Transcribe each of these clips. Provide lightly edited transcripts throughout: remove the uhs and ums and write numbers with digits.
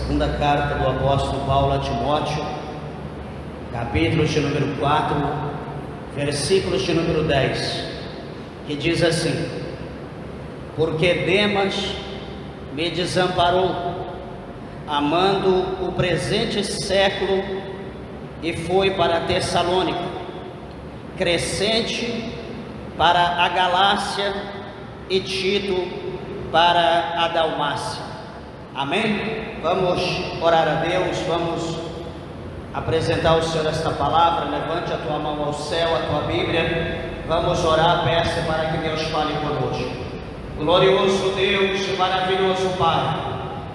Segunda carta do apóstolo Paulo a Timóteo, capítulo de número 4, versículos de número 10, que diz assim: porque Demas me desamparou, amando o presente século, e foi para Tessalônica, Crescente para a Galácia e Tito para a Dalmácia. Amém? Vamos orar a Deus, vamos apresentar ao Senhor esta palavra. Levante a tua mão ao céu, a tua Bíblia. Vamos orar, peça para que Deus fale conosco. Glorioso Deus e maravilhoso Pai,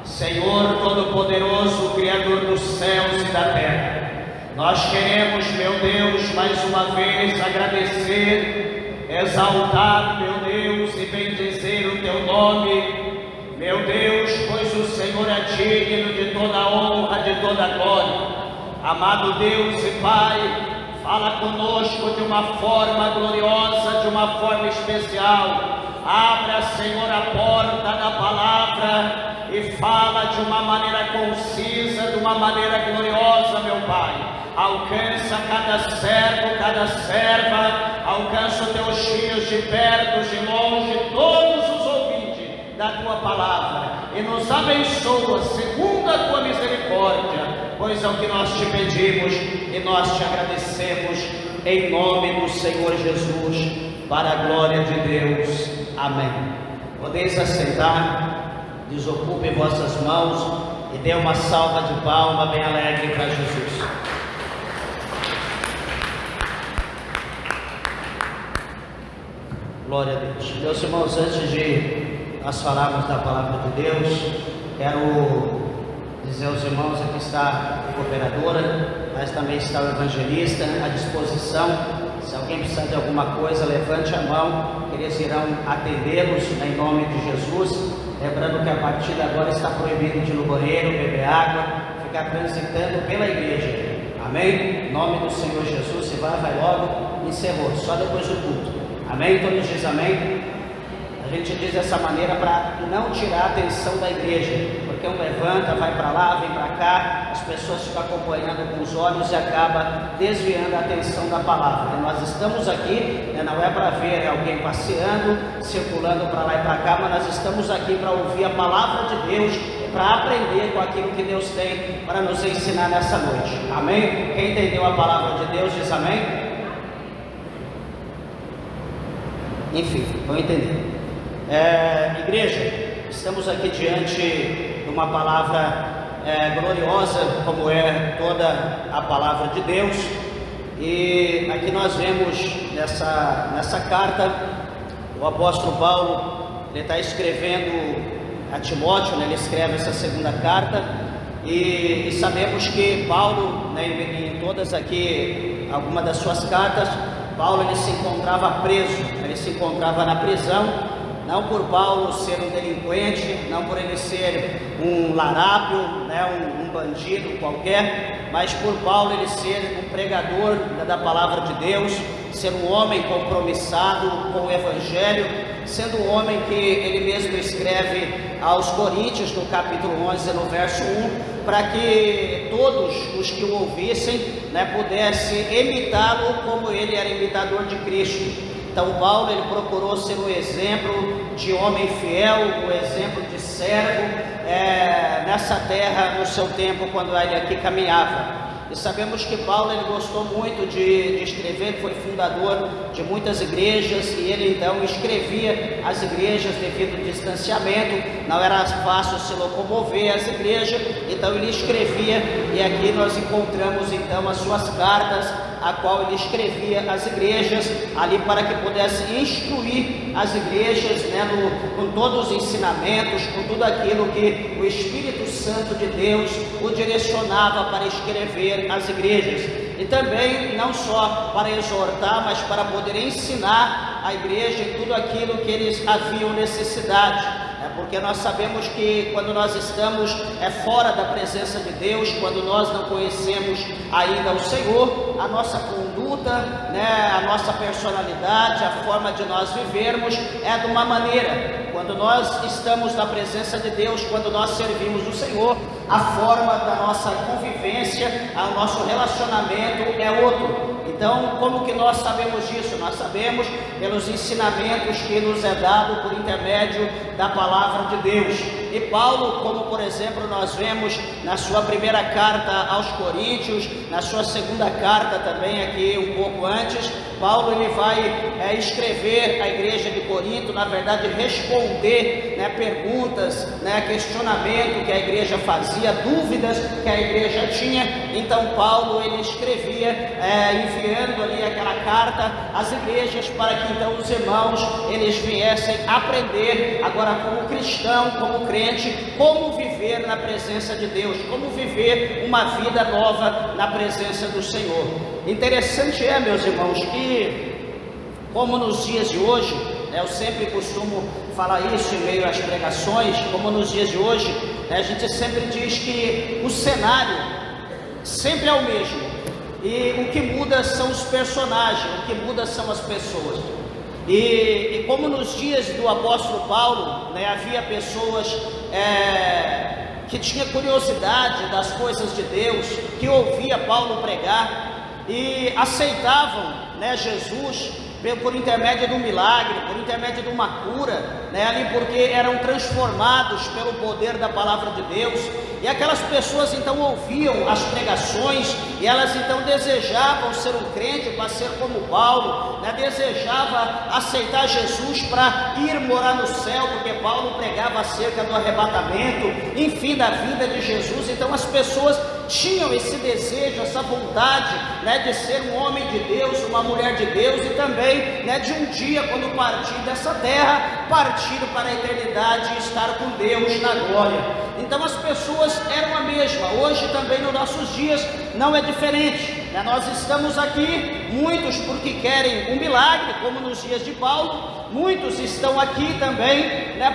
Senhor Todo-Poderoso, Criador dos céus e da terra, nós queremos, meu Deus, mais uma vez agradecer, exaltar, meu Deus, e bendizer o teu nome, meu Deus, pois o Senhor é digno de toda a honra, de toda a glória. Amado Deus e Pai, fala conosco de uma forma gloriosa, de uma forma especial. Abra, Senhor, a porta da palavra e fala de uma maneira concisa, de uma maneira gloriosa, meu Pai. Alcança cada servo, cada serva, alcança os teus filhos de perto, de longe, todos os ouvintes da tua palavra, e nos abençoa segundo a tua misericórdia, pois é o que nós te pedimos e nós te agradecemos, em nome do Senhor Jesus, para a glória de Deus. Amém. Podeis assentar, desocupe vossas mãos e dê uma salva de palma bem alegre para Jesus. Glória a Deus. Meus irmãos, antes de nós falarmos da palavra de Deus, quero dizer aos irmãos, aqui está a cooperadora, mas também está o evangelista à disposição. Se alguém precisar de alguma coisa, levante a mão, que eles irão atendê-los em nome de Jesus. Lembrando que a partir de agora está proibido de ir no banheiro, beber água, ficar transitando pela igreja. Amém? Em nome do Senhor Jesus, se vai logo, encerrou, só depois do culto. Amém? Todos dizem amém? A gente diz dessa maneira para não tirar a atenção da igreja, porque um levanta, vai para lá, vem para cá, as pessoas ficam acompanhando com os olhos e acaba desviando a atenção da palavra. Nós estamos aqui, não é para ver alguém passeando, circulando para lá e para cá, mas nós estamos aqui para ouvir a palavra de Deus, para aprender com aquilo que Deus tem para nos ensinar nessa noite. Amém? Quem entendeu a palavra de Deus diz amém? Enfim, vão entender. Igreja, estamos aqui diante de uma palavra gloriosa, como é toda a palavra de Deus, e aqui nós vemos nessa carta, o apóstolo Paulo, ele está escrevendo a Timóteo, ele escreve essa segunda carta, e sabemos que Paulo, em todas aqui, algumas das suas cartas, Paulo ele se encontrava preso, ele se encontrava na prisão, não por Paulo ser um delinquente, não por ele ser um larápio, um bandido qualquer, mas por Paulo ele ser um pregador da palavra de Deus, ser um homem compromissado com o Evangelho, sendo um homem que ele mesmo escreve aos Coríntios, no capítulo 11, no verso 1, para que todos os que o ouvissem pudessem imitá-lo como ele era imitador de Cristo. Então Paulo ele procurou ser um exemplo de homem fiel, um exemplo de servo nessa terra no seu tempo quando ele aqui caminhava. E sabemos que Paulo ele gostou muito de escrever, foi fundador de muitas igrejas, e ele então escrevia as igrejas devido ao distanciamento, não era fácil se locomover as igrejas, então ele escrevia, e aqui nós encontramos então as suas cartas, a qual ele escrevia as igrejas, ali para que pudesse instruir as igrejas, com todos os ensinamentos, com tudo aquilo que o Espírito Santo de Deus o direcionava para escrever as igrejas, e também não só para exortar, mas para poder ensinar a igreja em tudo aquilo que eles haviam necessidade. Porque nós sabemos que quando nós estamos fora da presença de Deus, quando nós não conhecemos ainda o Senhor, a nossa conduta, a nossa personalidade, a forma de nós vivermos é de uma maneira. quando nós estamos na presença de Deus, quando nós servimos o Senhor, a forma da nossa convivência, o nosso relacionamento é outro. Então, como que nós sabemos disso? Nós sabemos pelos ensinamentos que nos é dado por intermédio da palavra de Deus. E Paulo, como por exemplo nós vemos na sua primeira carta aos Coríntios, na sua segunda carta também aqui um pouco antes, Paulo ele vai escrever à igreja de Corinto, na verdade responder perguntas, questionamento que a igreja fazia, dúvidas que a igreja tinha. Então Paulo ele escrevia enviando ali aquela carta às igrejas para que então os irmãos eles viessem aprender agora como cristão, como crente, como viver na presença de Deus, como viver uma vida nova na presença do Senhor. Interessante meus irmãos, que como nos dias de hoje, eu sempre costumo falar isso em meio às pregações, como nos dias de hoje, a gente sempre diz que o cenário sempre é o mesmo, e o que muda são os personagens, o que muda são as pessoas. E como nos dias do apóstolo Paulo, havia pessoas que tinham curiosidade das coisas de Deus, que ouvia Paulo pregar e aceitavam Jesus por intermédio de um milagre, por intermédio de uma cura, ali porque eram transformados pelo poder da palavra de Deus. E aquelas pessoas então ouviam as pregações e elas então desejavam ser um crente para ser como Paulo, desejava aceitar Jesus para ir morar no céu, porque Paulo pregava acerca do arrebatamento, enfim, da vida de Jesus. Então as pessoas tinham esse desejo, essa vontade de ser um homem de Deus, uma mulher de Deus, e também de um dia, quando partir dessa terra, partir para a eternidade e estar com Deus na glória. Então as pessoas eram a mesma. Hoje também nos nossos dias não é diferente. Nós estamos aqui, muitos porque querem um milagre, como nos dias de Paulo. Muitos estão aqui também,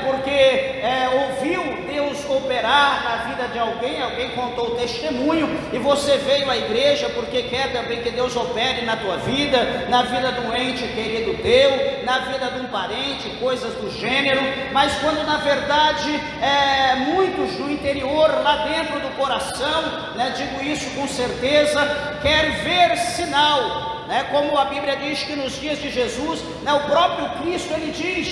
porque ouviu Deus operar na vida de alguém contou o testemunho, e você veio à igreja porque quer também que Deus opere na tua vida, na vida de um ente querido teu, na vida de um parente, coisas do gênero. Mas quando na verdade muitos no interior, lá dentro do coração, digo isso com certeza, quer ver sinal. Como a Bíblia diz que nos dias de Jesus, o próprio Cristo ele diz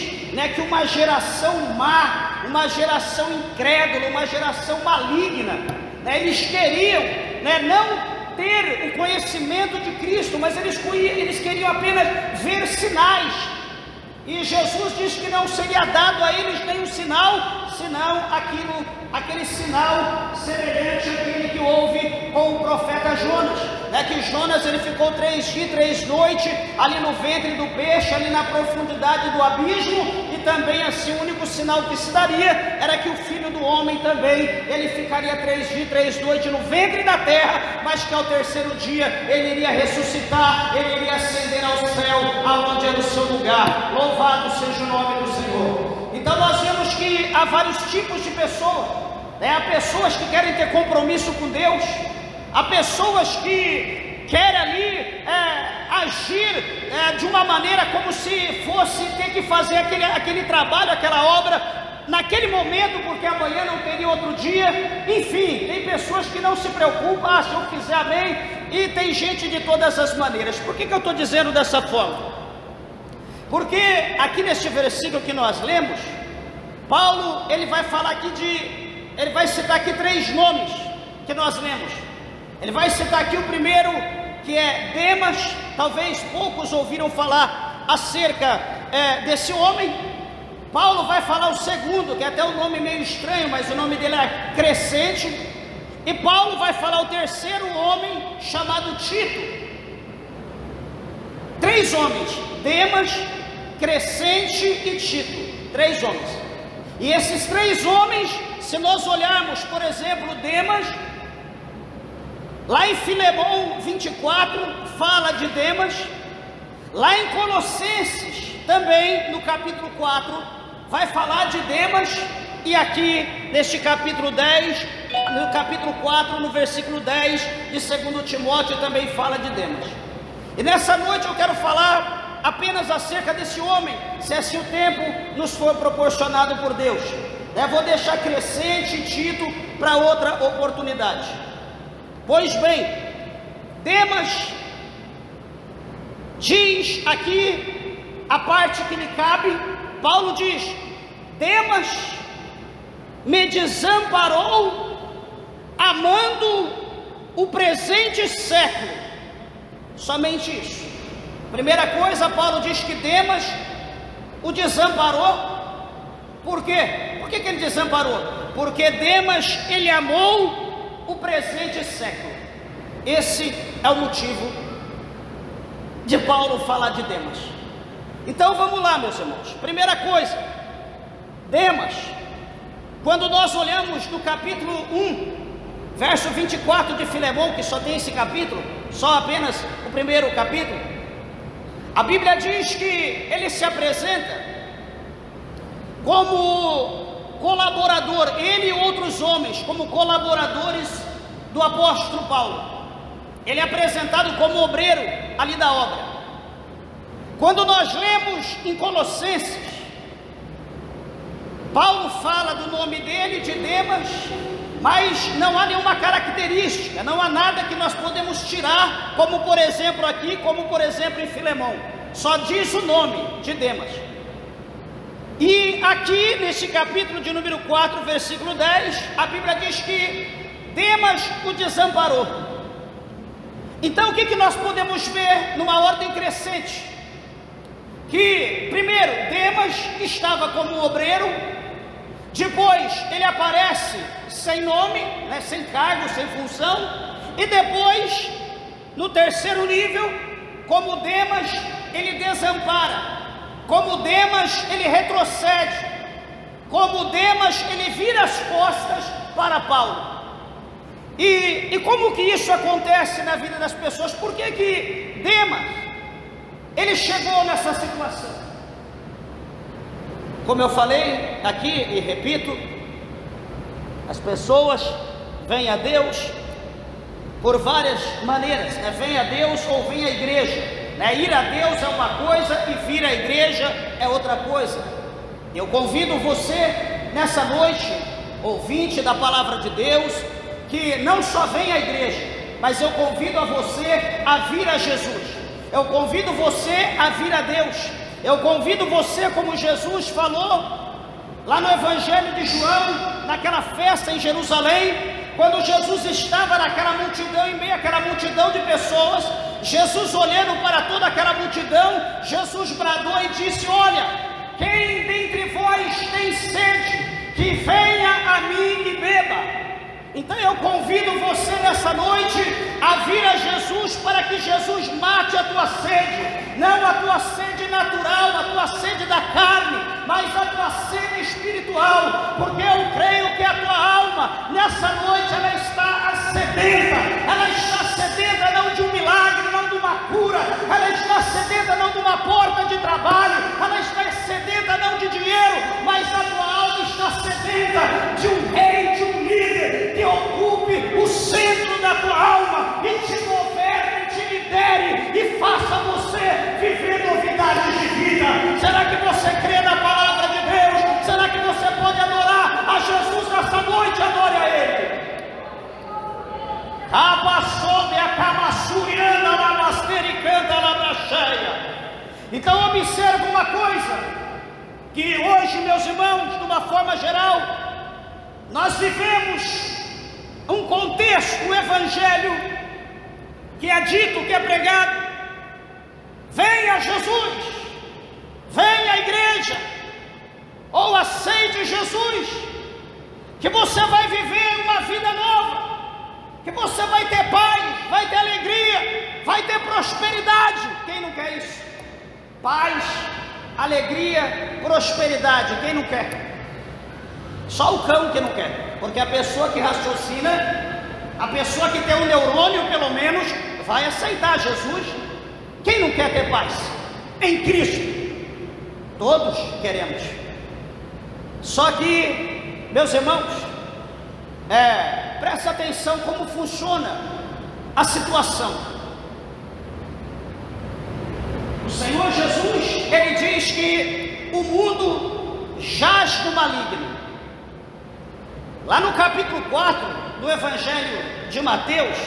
que uma geração má, uma geração incrédula, uma geração maligna, eles queriam não ter o conhecimento de Cristo, mas eles queriam apenas ver sinais. E Jesus diz que não seria dado a eles nenhum sinal, senão aquele sinal semelhante àquele que houve com o profeta Jonas, que Jonas ele ficou 3 dias, 3 noites ali no ventre do peixe, ali na profundidade do abismo, e também assim o único sinal que se daria era que o Filho do Homem também, ele ficaria 3 dias, 3 noites no ventre da terra, mas que ao terceiro dia ele iria ressuscitar, ele iria ascender ao céu, aonde era o seu lugar. Louvado seja o nome do Senhor. Então nós vemos que há vários tipos de pessoas, há pessoas que querem ter compromisso com Deus, há pessoas que querem ali agir de uma maneira como se fosse ter que fazer aquele trabalho, aquela obra naquele momento, porque amanhã não teria outro dia. Enfim, tem pessoas que não se preocupam, se eu fizer amém, e tem gente de todas as maneiras. Por que eu estou dizendo dessa forma? Porque aqui neste versículo que nós lemos, Paulo ele vai falar aqui ele vai citar aqui 3 nomes que nós lemos. Ele vai citar aqui o primeiro, que é Demas. Talvez poucos ouviram falar acerca desse homem. Paulo vai falar o segundo, que é até um nome meio estranho, mas o nome dele é Crescente. E Paulo vai falar o terceiro homem, chamado Tito. 3 homens: Demas, Crescente e Tito. 3 homens. E esses 3 homens, se nós olharmos, por exemplo, Demas, lá em Filemão 24 fala de Demas. Lá em Colossenses também, no capítulo 4, vai falar de Demas. E aqui neste capítulo 10, no capítulo 4, no versículo 10 de 2 Timóteo também fala de Demas. E nessa noite eu quero falar apenas acerca desse homem, se assim o tempo nos for proporcionado por Deus. Vou deixar Crescente e Tito para outra oportunidade. Pois bem, Demas diz aqui a parte que lhe cabe. Paulo diz: Demas me desamparou, amando o presente século. Somente isso. Primeira coisa, Paulo diz que Demas o desamparou. Por quê? Por que ele desamparou? Porque Demas, ele amou o presente século. Esse é o motivo de Paulo falar de Demas. Então vamos lá, meus irmãos. Primeira coisa, Demas, quando nós olhamos no capítulo 1, verso 24 de Filemão, que só tem esse capítulo, só apenas o primeiro capítulo, a Bíblia diz que ele se apresenta como colaborador, ele e outros homens, como colaboradores do apóstolo Paulo. Ele é apresentado como obreiro ali da obra. Quando nós lemos em Colossenses, Paulo fala do nome dele, de Demas, mas não há nenhuma característica, não há nada que nós podemos tirar, como por exemplo aqui, como por exemplo em Filemão. Só diz o nome de Demas. E aqui nesse capítulo de número 4, versículo 10, a Bíblia diz que Demas o desamparou. Então o que nós podemos ver numa ordem crescente? Que primeiro, Demas estava como obreiro, depois ele aparece sem nome, sem cargo, sem função, e depois, no terceiro nível, como Demas, ele desampara, como Demas, ele retrocede, como Demas, ele vira as costas para Paulo. E como que isso acontece na vida das pessoas? Por que Demas, ele chegou nessa situação? Como eu falei aqui e repito, as pessoas vêm a Deus por várias maneiras, vêm a Deus ou vêm à igreja. Ir a Deus é uma coisa e vir à igreja é outra coisa. Eu convido você nessa noite, ouvinte da palavra de Deus, que não só vem à igreja, mas eu convido a você a vir a Jesus. Eu convido você a vir a Deus. Eu convido você, como Jesus falou lá no Evangelho de João, naquela festa em Jerusalém, quando Jesus estava naquela multidão, em meio àquela multidão de pessoas, Jesus, olhando para toda aquela multidão, Jesus bradou e disse: olha, quem dentre vós tem sede, que venha a mim e beba. Então eu convido você nessa noite a vir a Jesus, para que Jesus mate a tua sede, não a tua sede natural, a tua sede da carne, mas a tua sede espiritual, porque eu creio que a tua alma, nessa noite, ela está sedenta, ela está sedenta não de um milagre, não de uma cura, ela está sedenta não de uma porta de trabalho, ela está sedenta não de dinheiro, mas a tua alma está sedenta de um rei, de um líder, que ocupe o centro da tua alma e te governe, te lidere e faça você viver novidades de vida. Será que você crê na palavra de Deus? Será que você pode adorar a Jesus nessa noite? Adore a Ele. Então observe uma coisa, que hoje, meus irmãos, de uma forma geral, nós vivemos um contexto, um evangelho que é dito, que é pregado: venha Jesus, venha à igreja, ou aceite Jesus, que você vai viver uma vida nova, que você vai ter paz, vai ter alegria, vai ter prosperidade. Quem não quer isso? Paz, alegria, prosperidade, quem não quer? Só o cão que não quer, porque a pessoa que raciocina, a pessoa que tem um neurônio pelo menos, vai aceitar Jesus. Quem não quer ter paz? Em Cristo, todos queremos. Só que, meus irmãos, presta atenção como funciona a situação. O Senhor Jesus, ele diz que o mundo jaz no maligno. Lá no capítulo 4 do Evangelho de Mateus,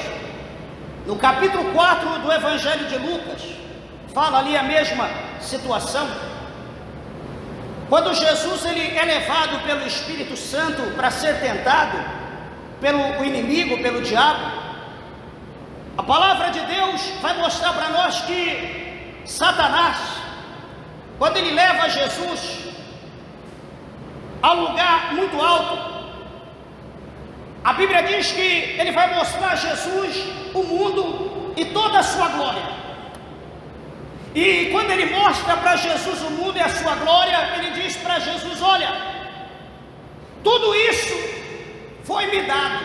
no capítulo 4 do Evangelho de Lucas, fala ali a mesma situação. Quando Jesus ele é levado pelo Espírito Santo para ser tentado pelo inimigo, pelo diabo, a palavra de Deus vai mostrar para nós que Satanás, quando ele leva Jesus a um lugar muito alto, a Bíblia diz que ele vai mostrar a Jesus o mundo e toda a sua glória. E quando ele mostra para Jesus o mundo e a sua glória, ele diz para Jesus: olha, tudo isso foi me dado.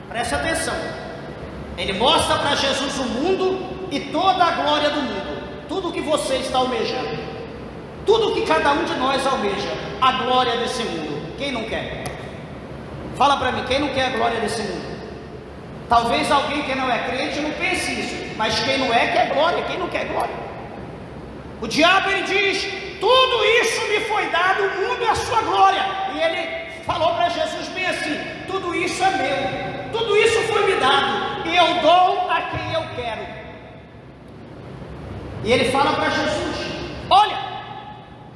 Preste atenção. Ele mostra para Jesus o mundo e toda a glória do mundo. Tudo que você está almejando, tudo que cada um de nós almeja, a glória desse mundo. Quem não quer? Fala para mim, quem não quer a glória desse mundo? Talvez alguém que não é crente não pense isso, mas quem não é quer glória, quem não quer glória? O diabo ele diz: tudo isso me foi dado, o mundo e a sua glória. E ele falou para Jesus bem assim: tudo isso é meu, tudo isso foi me dado, e eu dou a quem eu quero. E ele fala para Jesus: olha,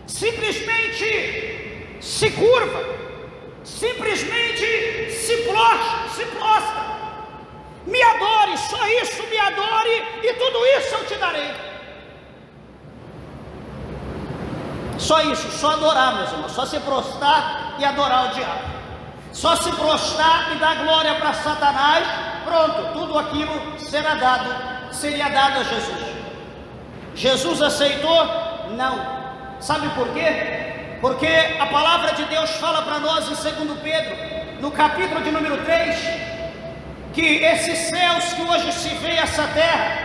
simplesmente se curva, simplesmente se prostra, me adore, só isso, me adore, e tudo isso eu te darei. Só isso, só adorar, meus irmãos, só se prostrar e adorar o diabo, só se prostrar e dar glória para Satanás, pronto, tudo aquilo seria dado a Jesus. Jesus aceitou? Não. Sabe por quê? Porque a palavra de Deus fala para nós em 2 Pedro, no capítulo de número 3, que esses céus que hoje se vê, essa terra,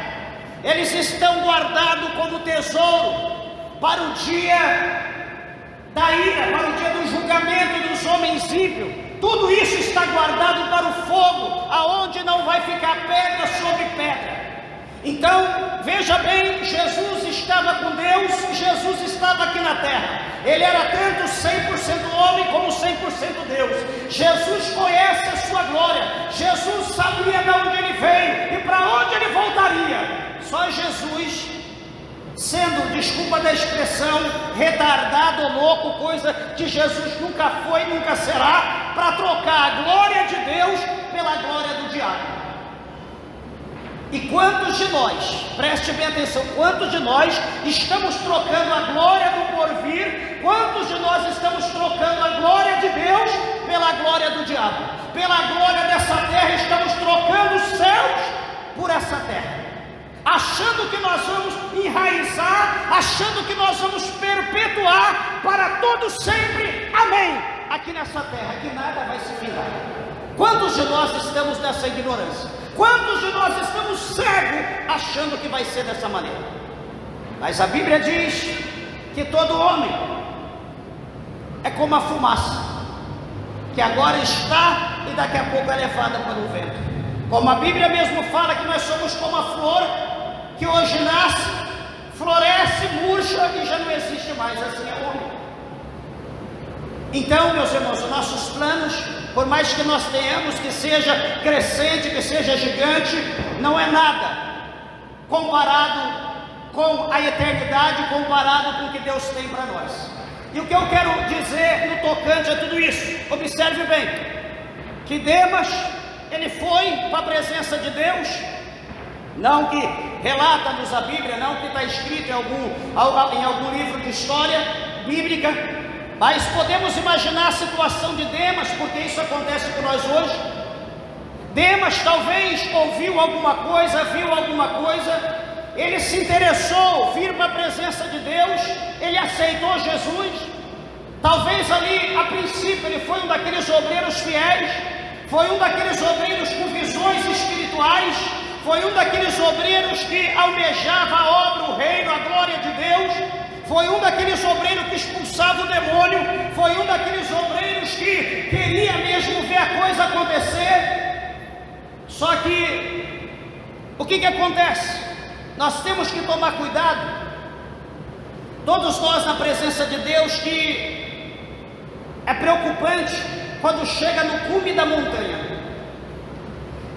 eles estão guardados como tesouro para o dia da ira, para o dia do julgamento dos homens ímpios. Tudo isso está guardado para o fogo, aonde não vai ficar pedra sobre pedra. Então, veja bem, Jesus estava com Deus, Jesus estava aqui na terra. Ele era tanto 100% homem como 100% Deus. Jesus conhece a sua glória. Jesus sabia de onde ele veio e para onde ele voltaria. Só Jesus, sendo, desculpa da expressão, retardado ou louco, coisa que Jesus nunca foi, nunca será, para trocar a glória de Deus pela glória do diabo. E quantos de nós, preste bem atenção, quantos de nós estamos trocando a glória do porvir, quantos de nós estamos trocando a glória de Deus pela glória do diabo? Pela glória dessa terra, estamos trocando os céus por essa terra, achando que nós vamos enraizar, achando que nós vamos perpetuar para todo sempre, amém, aqui nessa terra, que nada vai se findar. Quantos de nós estamos nessa ignorância? Quantos de nós estamos cegos, achando que vai ser dessa maneira? Mas a Bíblia diz que todo homem é como a fumaça, que agora está e daqui a pouco é levada pelo vento. Como a Bíblia mesmo fala que nós somos como a flor, que hoje nasce, floresce, murcha e já não existe mais. Assim é o homem. Então, meus irmãos, os nossos planos, por mais que nós tenhamos que seja crescente, que seja gigante, não é nada comparado com a eternidade, comparado com o que Deus tem para nós. E o que eu quero dizer no tocante a tudo isso, observe bem, que Demas, ele foi para a presença de Deus, não que relata-nos a Bíblia, não que está escrito em algum livro de história bíblica, mas podemos imaginar a situação de Demas, porque isso acontece com nós hoje. Demas talvez ouviu alguma coisa, viu alguma coisa, ele se interessou, vir para a presença de Deus, ele aceitou Jesus. Talvez ali, a princípio, ele foi um daqueles obreiros fiéis, foi um daqueles obreiros com visões espirituais, foi um daqueles obreiros que almejava a obra, o reino, a glória de Deus. Foi um daqueles obreiros que expulsava o demônio, foi um daqueles obreiros que queria mesmo ver a coisa acontecer. Só que, o que acontece? Nós temos que tomar cuidado, Todos nós na presença de Deus, que é preocupante quando chega no cume da montanha.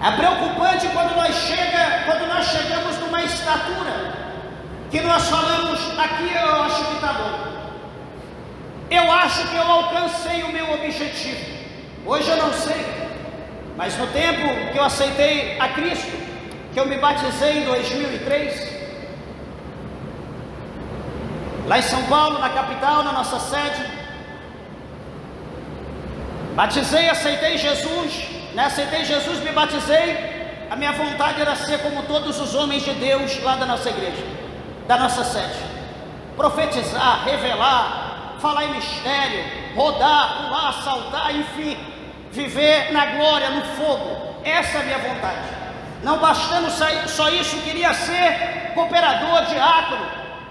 É preocupante quando nós chegamos numa estatura que nós falamos, aqui eu acho que está bom. Eu acho que eu alcancei o meu objetivo. Hoje eu não sei, mas no tempo que eu aceitei a Cristo, que eu me batizei em 2003, lá em São Paulo, na capital, na nossa sede, batizei, aceitei Jesus, aceitei Jesus, me batizei. A minha vontade era ser como todos os homens de Deus lá da nossa igreja, da nossa sede, profetizar, revelar, falar em mistério, rodar, pular, saltar, enfim, viver na glória, no fogo. Essa é a minha vontade. Não bastando só isso, queria ser cooperador, diácono,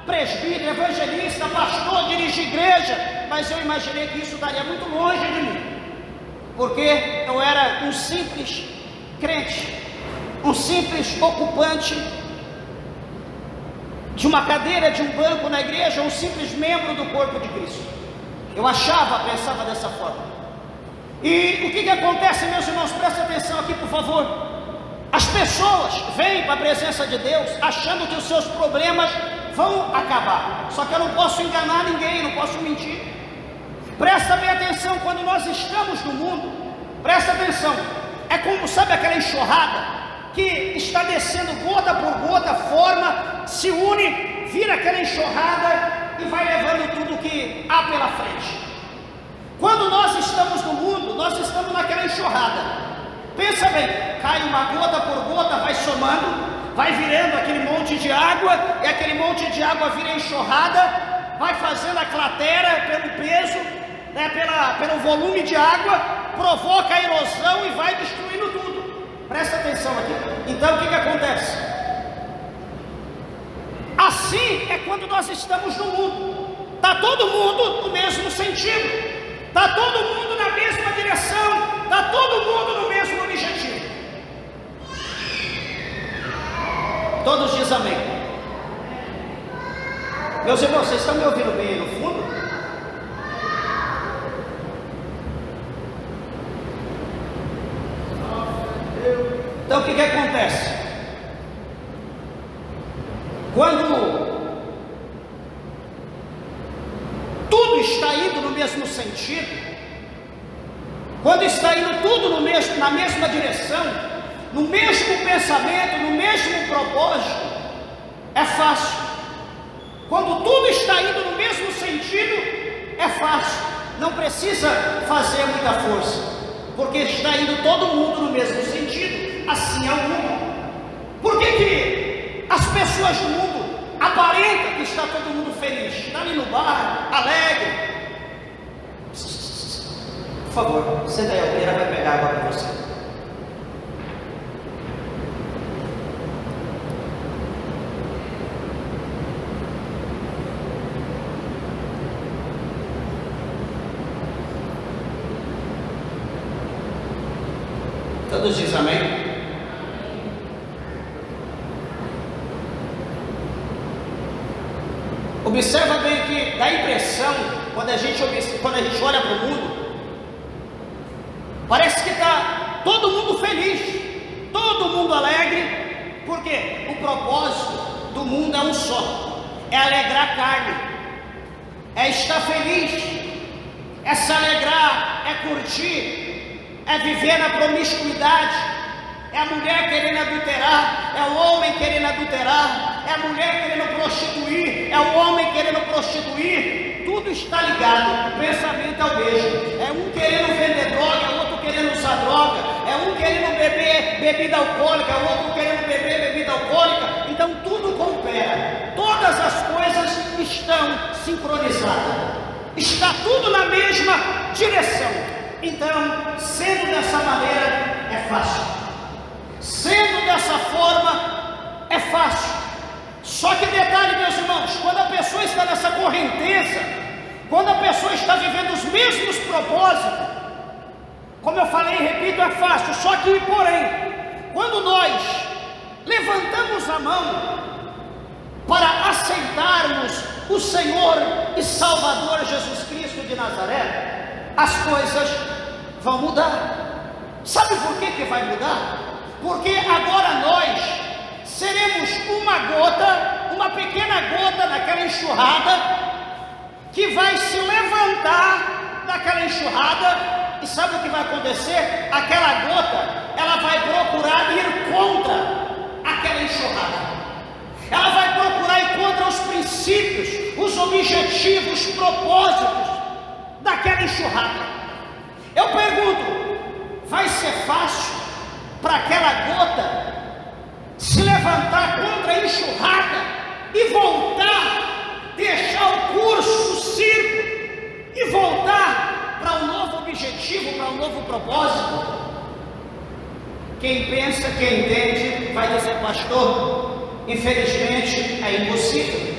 presbítero, evangelista, pastor, dirigir igreja, mas eu imaginei que isso estaria muito longe de mim, porque eu era um simples crente, um simples ocupante de uma cadeira, de um banco na igreja, um simples membro do corpo de Cristo. Eu pensava dessa forma. E o que acontece, meus irmãos? Presta atenção aqui, por favor. As pessoas vêm para a presença de Deus achando que os seus problemas vão acabar. Só que eu não posso enganar ninguém, não posso mentir. Presta bem atenção, quando nós estamos no mundo, presta atenção, é como, sabe aquela enxurrada que está descendo gota por gota, forma, se une, vira aquela enxurrada e vai levando tudo que há pela frente. Quando nós estamos no mundo, nós estamos naquela enxurrada. Pensa bem, cai uma gota por gota, vai somando, vai virando aquele monte de água, e aquele monte de água vira enxurrada, vai fazendo a cratera pelo peso, pelo volume de água, provoca a erosão e vai destruindo tudo. Presta atenção aqui. Então o que acontece? Assim é quando nós estamos no mundo. Está todo mundo no mesmo sentido, está todo mundo na mesma direção, está todo mundo no mesmo objetivo. Todos dizem amém. Meus irmãos, vocês estão me ouvindo bem aí no fundo? Então o que acontece? Quando tudo está indo no mesmo sentido, quando está indo tudo na mesma direção, no mesmo pensamento, no mesmo propósito, é fácil. Quando tudo está indo no mesmo sentido, é fácil. Não precisa fazer muita força, porque está indo todo mundo no mesmo sentido. Assim é o mundo. Por que as pessoas do mundo aparentam que está todo mundo feliz? Está ali no bar, alegre. Por favor, senta aí, a Almeida vai pegar água para você. Todos dizem amém? Observa bem que dá a impressão, quando a gente olha para o mundo, parece que está todo mundo feliz, todo mundo alegre, porque o propósito do mundo é um só: é alegrar a carne, é estar feliz, é se alegrar, é curtir, é viver na promiscuidade. É a mulher querendo adulterar, é o homem querendo adulterar, é a mulher querendo prostituir, é o homem querendo prostituir. Tudo está ligado, o pensamento é o mesmo. É um querendo vender droga, é outro querendo usar droga, é um querendo beber bebida alcoólica, é outro querendo beber bebida alcoólica. Então tudo coopera, todas as coisas estão sincronizadas, está tudo na mesma direção. Então, sendo dessa maneira, é fácil. Sendo dessa forma, é fácil. Só que detalhe, meus irmãos, quando a pessoa está nessa correnteza, quando a pessoa está vivendo os mesmos propósitos, como eu falei e repito, é fácil. Só que, porém, quando nós levantamos a mão para aceitarmos o Senhor e Salvador Jesus Cristo de Nazaré, as coisas vão mudar. Sabe por que vai mudar? Porque agora nós seremos uma gota, uma pequena gota daquela enxurrada, que vai se levantar daquela enxurrada. E sabe o que vai acontecer? Aquela gota, ela vai procurar ir contra aquela enxurrada. Ela vai procurar ir contra os princípios, os objetivos, os propósitos daquela enxurrada. Eu pergunto, vai ser fácil para aquela gota se levantar contra a enxurrada e voltar, deixar o curso, o circo e voltar para um novo objetivo, para um novo propósito? Quem pensa, quem entende, vai dizer: pastor, infelizmente é impossível.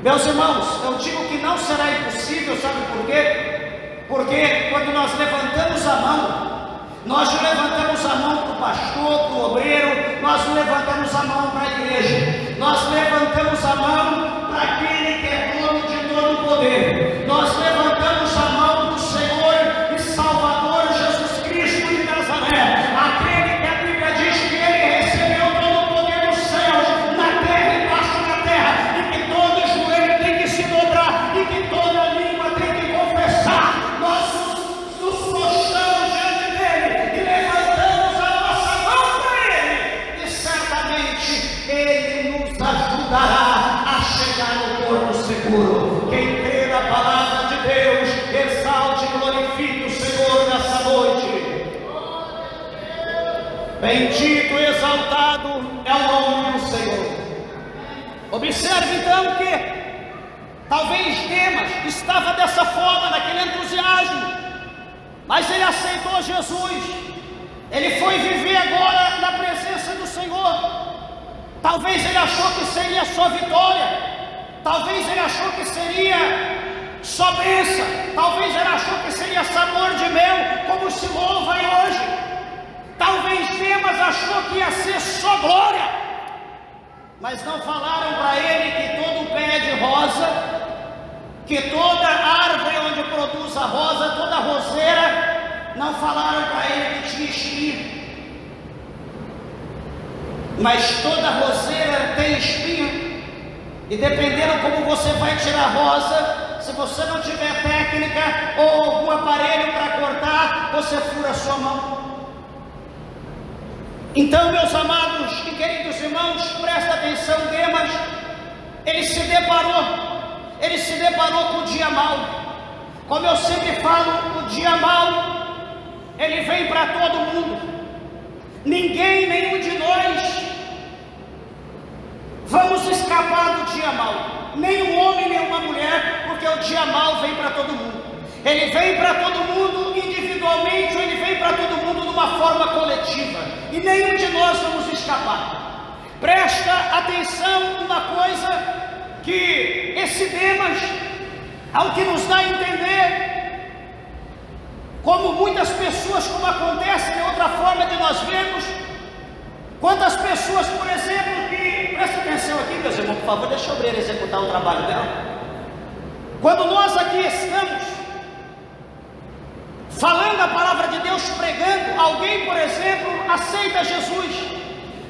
Meus irmãos, eu digo que não será impossível, sabe por quê? Porque quando nós levantamos a mão, nós levantamos a mão para o pastor, para o obreiro, nós levantamos a mão para a igreja, nós levantamos a mão para aquele que é dono de todo o poder, nós levantamos a mão para o Senhor e Salvador Jesus Cristo de Nazaré, aquele que a Bíblia diz que ele recebeu todo o poder dos céus, na terra e embaixo da terra, e que todo joelho tem que se dobrar, e que toda língua tem que confessar. Nós nos prostramos diante dele e levantamos a nossa mão para ele, e certamente ele nos ajudará a chegar no porto seguro. Quem crê na palavra de Deus, exalte e glorifique o Senhor nessa noite. Bendito e exaltado é o nome do Senhor. Observe então que talvez Demas estava dessa forma, naquele entusiasmo, mas ele aceitou Jesus, ele foi viver agora na presença do Senhor. Talvez ele achou que seria só vitória, talvez ele achou que seria só bênção, talvez ele achou que seria sabor de mel, como se louva hoje. Talvez Demas achou que ia ser só glória, mas não falaram para ele que todo pé de rosa, que toda árvore onde produz a rosa, toda roseira, não falaram para ele que tinha espinho. Mas toda roseira tem espinho, e dependendo como você vai tirar a rosa, se você não tiver técnica ou algum aparelho para cortar, você fura a sua mão. Então, meus amados e queridos irmãos, presta atenção. Demas, ele se deparou com o dia mau. Como eu sempre falo, o dia mau, ele vem para todo mundo. Ninguém, nenhum de nós vamos escapar do dia mau, nem um homem, nem uma mulher, porque o dia mau vem para todo mundo. Ele vem para todo mundo individualmente, ou ele vem para todo mundo de uma forma coletiva, e nenhum de nós vamos escapar. Presta atenção uma coisa, que esse Demas, ao que nos dá a entender, como muitas pessoas, como acontece em outra forma de nós vermos, quantas pessoas, por exemplo, que, presta atenção aqui, meus irmãos, por favor, deixa a obreira executar o trabalho dela. Quando nós aqui estamos falando a palavra de Deus, pregando, alguém, por exemplo, aceita Jesus,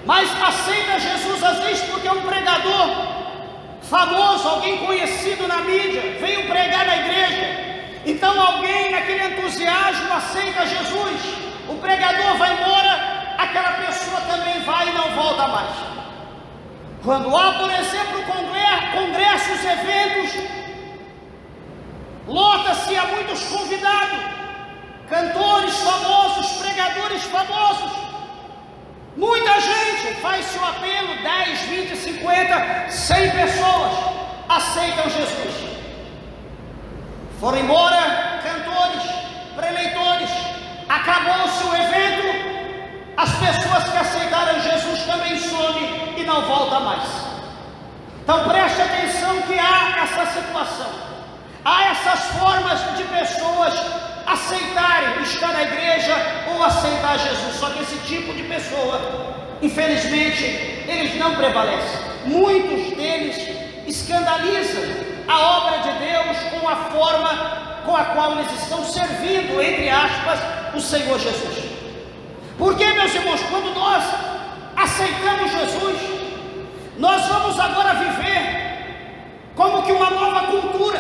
mas aceita Jesus às vezes porque é um pregador famoso, alguém conhecido na mídia, veio pregar na igreja. Então alguém naquele entusiasmo aceita Jesus, o pregador vai embora, aquela pessoa também vai e não volta mais. Quando há, por exemplo, congressos, eventos, lota-se a muitos convidados, cantores famosos, pregadores famosos, muita gente, faz-se o apelo, 10, 20, 50, 100 pessoas aceitam Jesus. Foram embora cantores, preleitores, acabou-se o evento, as pessoas que aceitaram Jesus também somem e não voltam mais. Então preste atenção que há essa situação, há essas formas de pessoas aceitarem estar na igreja ou aceitar Jesus. Só que esse tipo de pessoa, infelizmente, eles não prevalecem. Muitos deles escandalizam a obra de Deus com a forma com a qual eles estão servindo, entre aspas, o Senhor Jesus. Porque, meus irmãos, quando nós aceitamos Jesus, nós vamos agora viver como que uma nova cultura.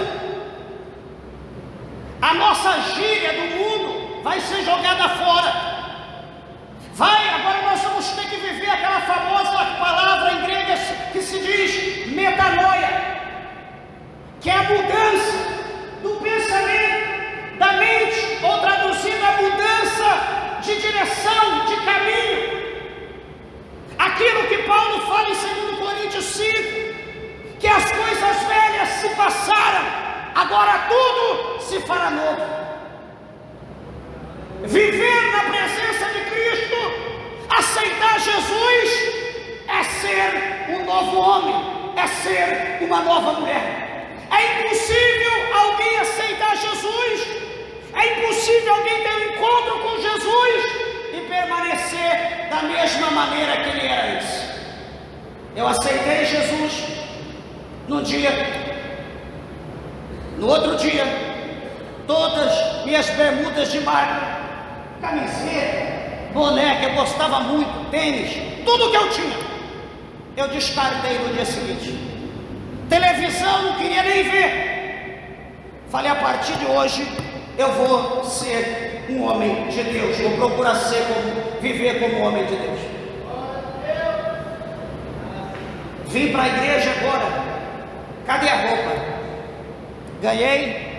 A nossa gíria do mundo vai ser jogada fora. Agora nós vamos ter que viver aquela famosa palavra em grego que se diz metanoia, que é a mudança do pensamento, da mente, ou traduzindo, a mudança de direção, de caminho. Aquilo que Paulo fala em 2 Coríntios 5, que as coisas velhas se passaram, agora tudo se fará novo. Viver na presença de Cristo, aceitar Jesus, é ser um novo homem, é ser uma nova mulher. É impossível alguém aceitar Jesus, é impossível alguém ter um encontro com Jesus e permanecer da mesma maneira que ele era antes. Eu aceitei Jesus num dia, no outro dia, todas minhas bermudas de marca, camiseta, boné que eu gostava muito, tênis, tudo que eu tinha, eu descartei no dia seguinte. Televisão não queria nem ver. Falei, a partir de hoje eu vou ser um homem de Deus, vou procurar viver como homem de Deus. Vim para a igreja agora. Cadê a roupa? Ganhei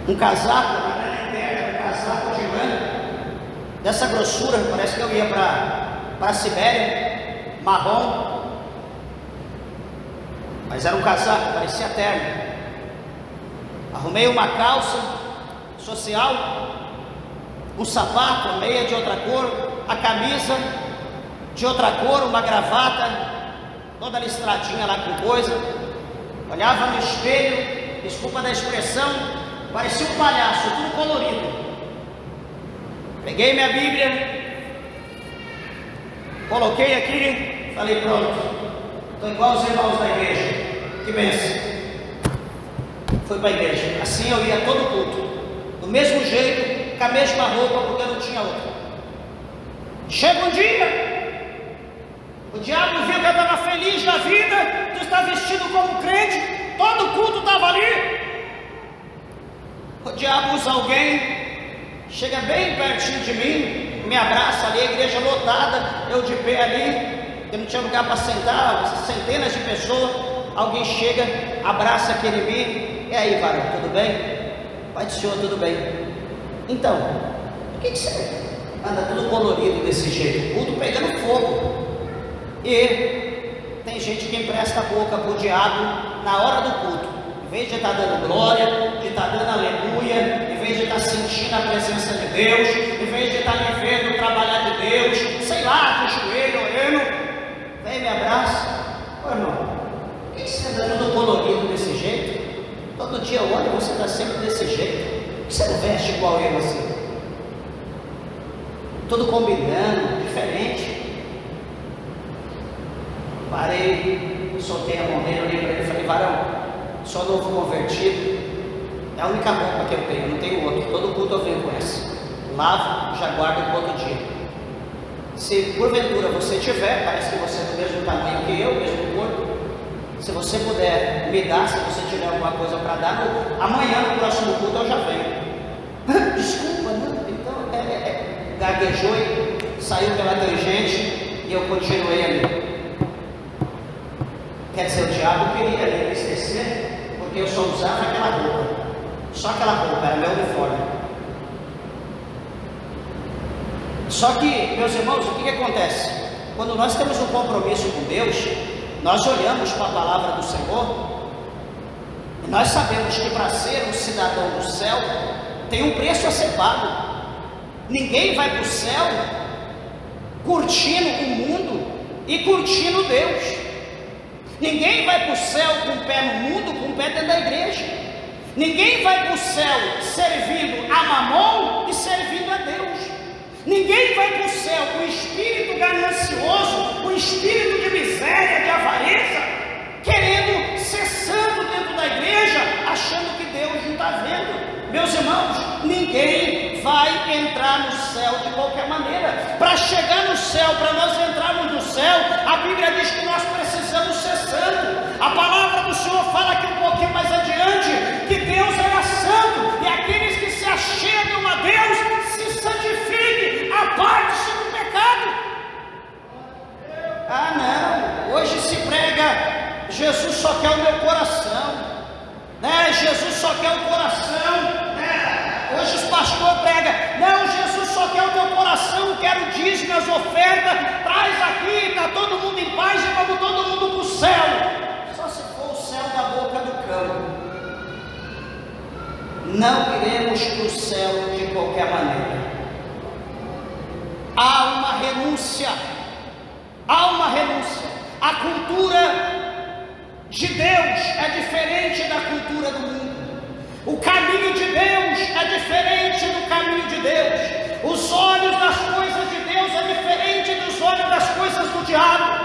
um casaco, um casaco de lã, dessa grossura, parece que eu ia para a Sibéria, marrom. Mas era um casaco, parecia terno. Arrumei uma calça social, um sapato, a meia de outra cor, a camisa de outra cor, uma gravata, toda listradinha lá com coisa. Olhava no espelho, desculpa da expressão, parecia um palhaço, tudo colorido. Peguei minha Bíblia, coloquei aqui, falei, pronto. Estou igual os irmãos da igreja, que benção. Fui para a igreja, assim eu ia todo culto, do mesmo jeito, com a mesma roupa, porque eu não tinha outra. Chega um dia, o diabo viu que eu estava feliz na vida, de estar vestido como crente, todo culto estava ali. O diabo usa alguém, chega bem pertinho de mim, me abraça ali, a igreja lotada, eu de pé ali, eu não tinha lugar para sentar, centenas de pessoas. Alguém chega, abraça aquele mim. E aí, varão, tudo bem? Pai do Senhor, tudo bem? Então, por que você anda tudo colorido desse jeito? O culto pegando fogo. E tem gente que empresta a boca para o diabo na hora do culto. Em vez de estar dando glória, de estar dando aleluia, em vez de estar sentindo a presença de Deus, em vez de estar vivendo o trabalhar de Deus, sei lá, de joelho, orando, vem, me abraça. Ô irmão, por que você anda tudo colorido desse jeito? Todo dia eu olho e você está sempre desse jeito. Por que você não veste igual eu assim? Tudo combinando, diferente. Parei, soltei a mão dele, olhei para ele e falei, varão, sou novo convertido, é a única roupa que eu tenho, não tenho outra. Todo culto eu venho com essa. Lavo, já guardo para outro dia. Se porventura você tiver, parece que você é do mesmo tamanho que eu, mesmo corpo, se você puder me dar, se você tiver alguma coisa para dar, amanhã no próximo culto eu já venho. Desculpa, não, então gaguejou e saiu pela tangente e eu continuei ali. Quer dizer, o diabo queria me entristecer, porque eu só usava aquela roupa, só aquela roupa, era meu uniforme. Só que, meus irmãos, o que acontece? Quando nós temos um compromisso com Deus, nós olhamos para a palavra do Senhor, e nós sabemos que para ser um cidadão do céu, tem um preço a ser pago. Ninguém vai para o céu curtindo o mundo e curtindo Deus. Ninguém vai para o céu com o pé no mundo, com o pé dentro da igreja. Ninguém vai para o céu servindo a Mamon e servindo a Deus. Ninguém vai para o céu com o espírito ganancioso, com o espírito de miséria, de avareza, querendo ser santo dentro da igreja, achando que Deus não está vendo. Meus irmãos, ninguém vai entrar no céu de qualquer maneira. Para chegar no céu, para nós entrarmos no céu, a Bíblia diz que nós precisamos ser santos. A palavra do Senhor fala aqui um pouquinho mais adiante, que Deus era santo, e aqueles que se achegam a Deus, se santifiquem, aparte-se do pecado. Ah não, hoje se prega, Jesus só quer o meu coração, né? Jesus só quer o coração, né? Hoje os pastores pregam, não, Jesus só quer o teu coração, quero o dízimo, as ofertas, traz aqui, está todo mundo em paz e vamos todo mundo para o céu. Só se for o céu da boca do cão. Não iremos para o céu de qualquer maneira. Há uma renúncia, a cultura de Deus é diferente da cultura do mundo. O caminho de Deus é diferente do caminho de Deus. Os olhos das coisas de Deus é diferente dos olhos das coisas do diabo.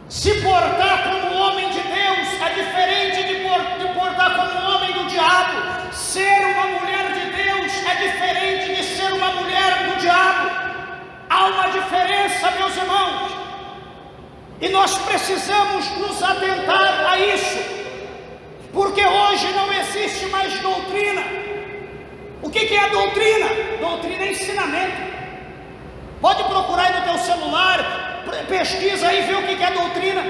Se portar como homem de Deus é diferente de portar como homem do diabo. Ser uma mulher de Deus é diferente de ser uma mulher do diabo. Há uma diferença, meus irmãos, e nós precisamos nos atentar a isso, porque hoje não existe mais doutrina. O que é doutrina? Doutrina é ensinamento. Pode procurar aí no teu celular, pesquisa aí e vê o que é doutrina.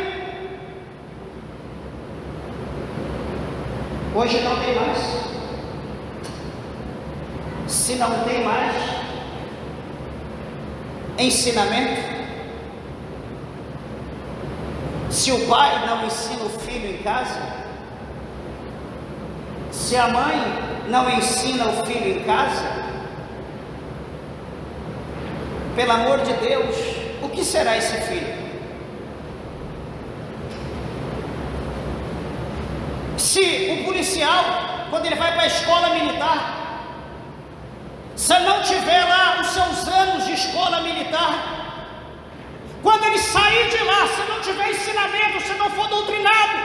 Hoje não tem mais. Se não tem mais ensinamento, se o pai não ensina o filho em casa, se a mãe não ensina o filho em casa, pelo amor de Deus, o que será esse filho? Se o policial, quando ele vai para a escola militar, se não tiver lá os seus anos de escola militar, quando ele sair de lá, se não tiver ensinamento, se não for doutrinado,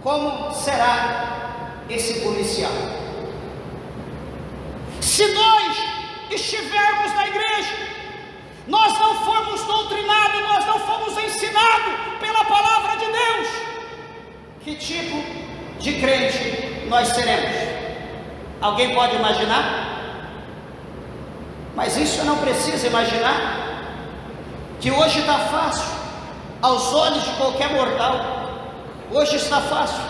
como será esse policial? Se nós estivermos na igreja, nós não fomos doutrinados, nós não fomos ensinados pela palavra de Deus, que tipo de crente nós seremos? Alguém pode imaginar? Mas isso eu não preciso imaginar, que hoje está fácil, aos olhos de qualquer mortal. Hoje está fácil.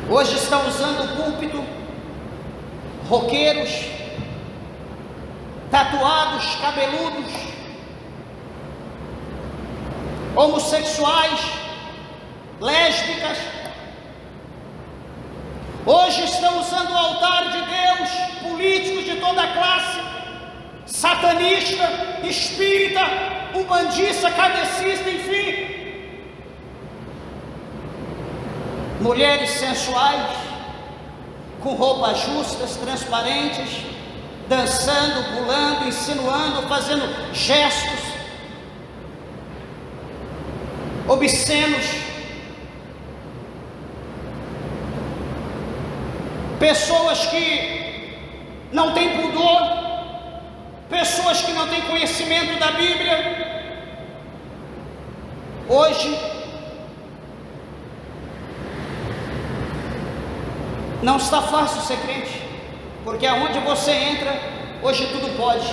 Hoje estão usando o púlpito roqueiros, tatuados, cabeludos, homossexuais, lésbicas. Hoje estão usando o altar de Deus, políticos de toda a classe, satanista, espírita, umbandista, kardecista, enfim. Mulheres sensuais, com roupas justas, transparentes, dançando, pulando, insinuando, fazendo gestos obscenos. Pessoas que não têm pudor, pessoas que não têm conhecimento da Bíblia. Hoje não está fácil ser crente, porque aonde você entra, hoje tudo pode.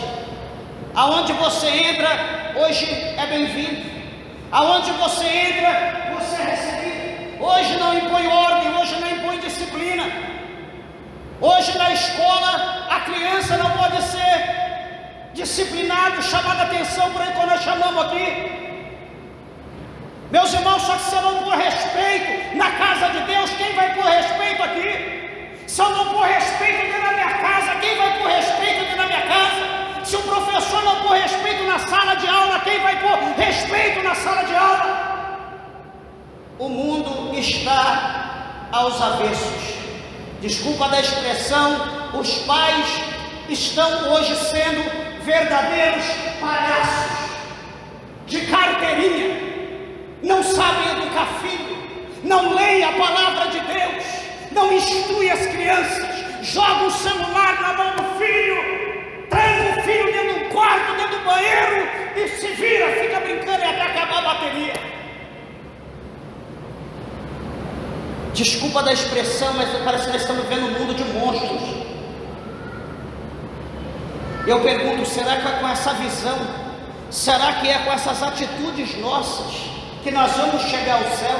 Aonde você entra, hoje é bem-vindo. Aonde você entra, você é recebido. Hoje não impõe ordem, hoje não impõe disciplina. Hoje na escola a criança não pode ser disciplinado, chamada atenção por quando nós chamamos aqui. Meus irmãos, só que se eu não pôr respeito na casa de Deus, quem vai pôr respeito aqui? Se eu não pôr respeito dentro da minha casa, quem vai pôr respeito dentro da minha casa? Se o professor não pôr respeito na sala de aula, quem vai pôr respeito na sala de aula? O mundo está aos avessos. Desculpa da expressão, os pais estão hoje sendo verdadeiros palhaços, de carteirinha, não sabem educar filho, não leem a palavra de Deus, não instruem as crianças, jogam o celular na mão do filho, tranca o filho dentro do quarto, dentro do banheiro e se vira, fica brincando e até acabar a bateria. Desculpa da expressão, mas parece que nós estamos vivendo um mundo de monstros. Eu pergunto, será que é com essa visão, será que é com essas atitudes nossas que nós vamos chegar ao céu?